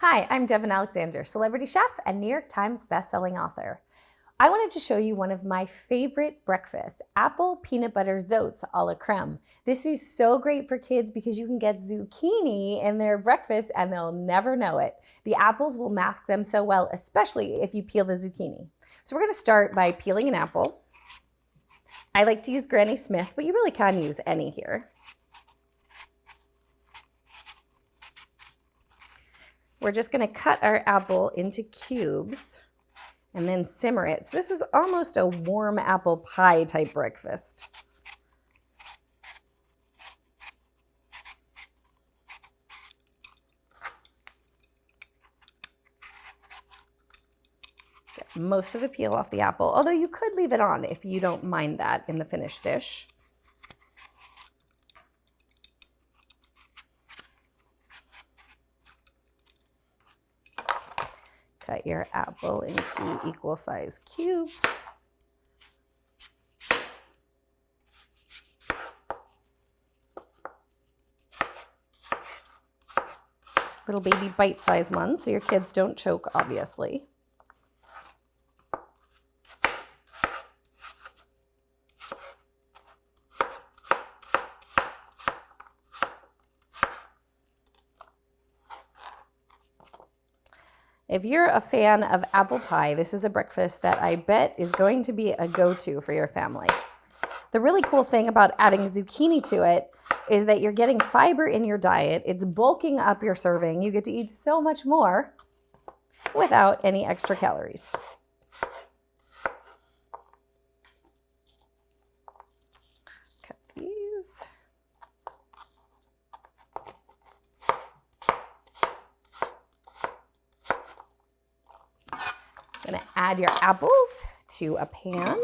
Hi, I'm Devin Alexander, celebrity chef and New York Times bestselling author. I wanted to show you one of my favorite breakfasts, apple peanut butter zoats a la creme. This is so great for kids because you can get zucchini in their breakfast and they'll never know it. The apples will mask them so well, especially if you peel the zucchini. So we're gonna start by peeling an apple. I like to use Granny Smith, but you really can use any here. We're just gonna cut our apple into cubes and then simmer it. So this is almost a warm apple pie type breakfast. Get most of the peel off the apple, although you could leave it on if you don't mind that in the finished dish. Cut your apple into equal size cubes. Little baby bite-sized ones so your kids don't choke, obviously. If you're a fan of apple pie, this is a breakfast that I bet is going to be a go-to for your family. The really cool thing about adding zucchini to it is that you're getting fiber in your diet. It's bulking up your serving. You get to eat so much more without any extra calories. Cut these. Gonna add your apples to a pan.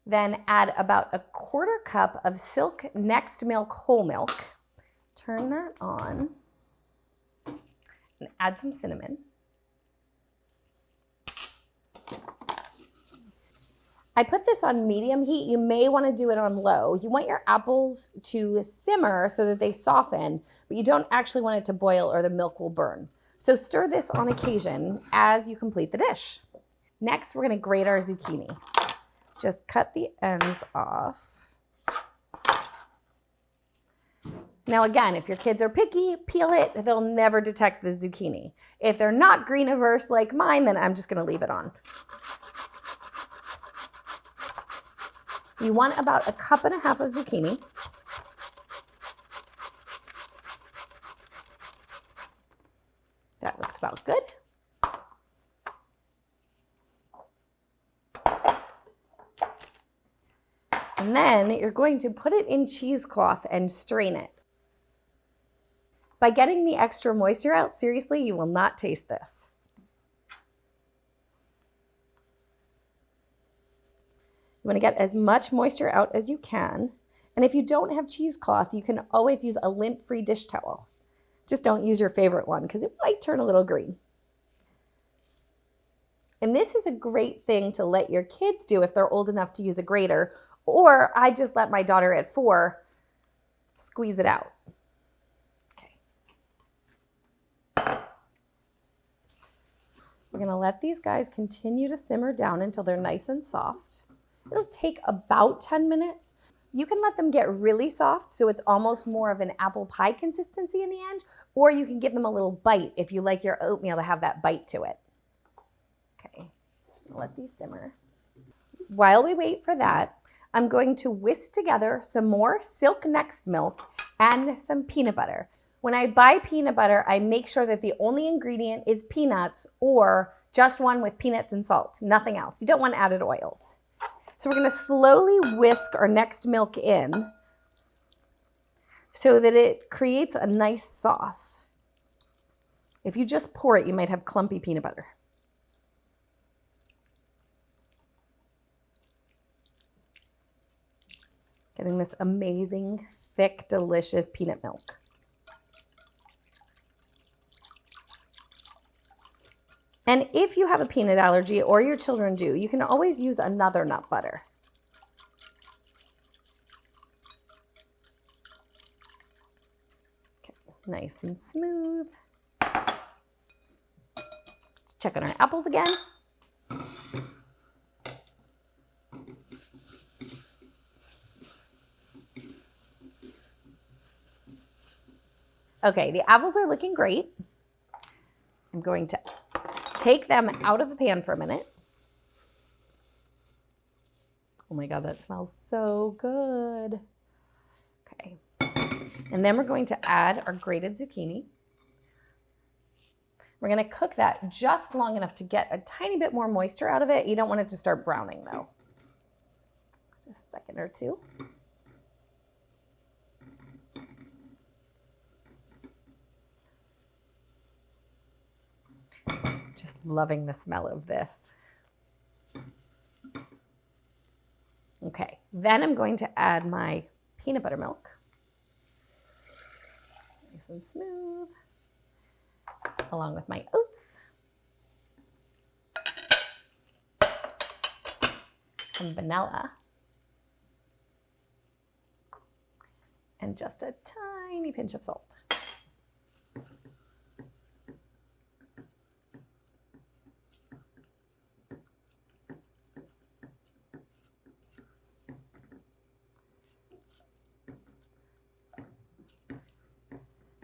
Then add about a quarter cup of Silk Next Milk whole milk. Turn that on and add some cinnamon. I put this on medium heat. You may want to do it on low. You want your apples to simmer so that they soften, but you don't actually want it to boil or the milk will burn. So stir this on occasion as you complete the dish. Next, we're going to grate our zucchini. Just cut the ends off. Now again, if your kids are picky, peel it. They'll never detect the zucchini. If they're not green averse like mine, then I'm just going to leave it on. You want about 1.5 cups of zucchini. That looks about good. And then you're going to put it in cheesecloth and strain it. By getting the extra moisture out, seriously, you will not taste this. You want to get as much moisture out as you can. And if you don't have cheesecloth, you can always use a lint-free dish towel. Just don't use your favorite one because it might turn a little green. And this is a great thing to let your kids do if they're old enough to use a grater, or I just let my daughter at 4 squeeze it out. Okay. We're going to let these guys continue to simmer down until they're nice and soft. It'll take about 10 minutes. You can let them get really soft so it's almost more of an apple pie consistency in the end, or you can give them a little bite if you like your oatmeal to have that bite to it. Okay, let these simmer. While we wait for that, I'm going to whisk together some more Silk Next milk and some peanut butter. When I buy peanut butter, I make sure that the only ingredient is peanuts or just one with peanuts and salt, nothing else. You don't want added oils. So we're going to slowly whisk our Next milk in so that it creates a nice sauce. If you just pour it, you might have clumpy peanut butter. Getting this amazing, thick, delicious peanut milk. And if you have a peanut allergy or your children do, you can always use another nut butter. Nice and smooth. Check on our apples again. Okay, the apples are looking great. I'm going to take them out of the pan for a minute. Oh my God, that smells so good. Okay, and then we're going to add our grated zucchini. We're gonna cook that just long enough to get a tiny bit more moisture out of it. You don't want it to start browning though. Just a second or two. Just loving the smell of this. Okay, then I'm going to add my peanut butter milk. Nice and smooth. Along with my oats. Some vanilla. And just a tiny pinch of salt.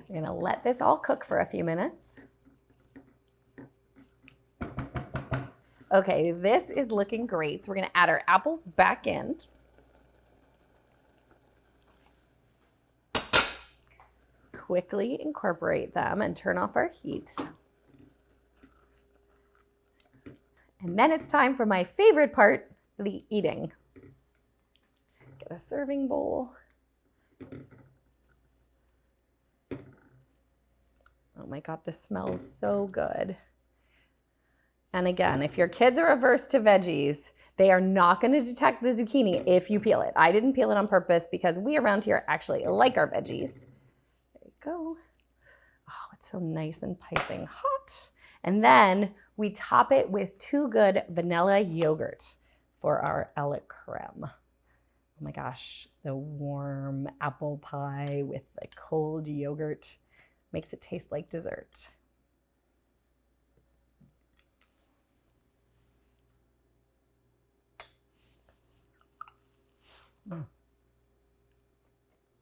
We're gonna let this all cook for a few minutes. Okay, this is looking great. So we're gonna add our apples back in. Quickly incorporate them and turn off our heat. And then it's time for my favorite part, the eating. Get a serving bowl. Oh my God, this smells so good. And again, if your kids are averse to veggies, they are not going to detect the zucchini if you peel it. I didn't peel it on purpose because we around here actually like our veggies. There you go. Oh, it's so nice and piping hot. And then we top it with 2 good vanilla yogurt for our creme. Oh my gosh, the warm apple pie with the cold yogurt makes it taste like dessert.